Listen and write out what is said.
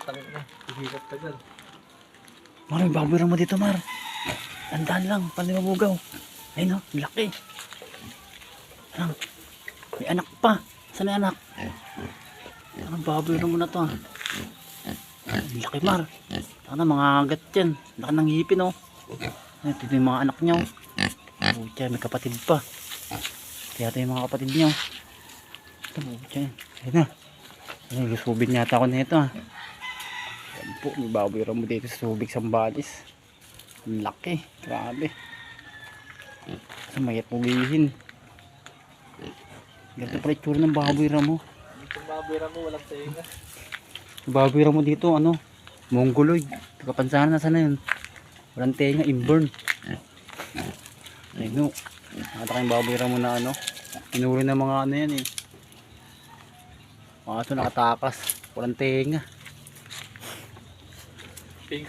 Tangin na. Hihirap ka dyan. Mar, may baboy mo dito, Mar. Tandaan lang, palimabugaw. Ayun, no, laki. Ano? May anak pa. Saan may anak? Ano, baboy mo na to, ah. Laki, Mar. Ano, mga agat yan. Laki ng hipin, oh. Ayun, ito yung mga anak nyo. Pucha, may kapatid pa. Kaya ito yung mga kapatid nyo. Ito, pucha. Ayun na. Ayun, lusubin yata ako na ito, ah. Yan po, may baboy mo dito sa Subic, Sambales. Laki, grabe. Sa mayat pulihin. Ganito pala itsura ng baboy mo. Itong baboy mo, walang tenga. Baboy mo dito, ano, mongoloid. Kapansanan na sana yun. Walang tenga, inborn. Ayun, no. Nakata kayong baboy mo na ano. Pinuri ng mga ano yan eh. Mga ito nakatakas. Walang tenga. Pink.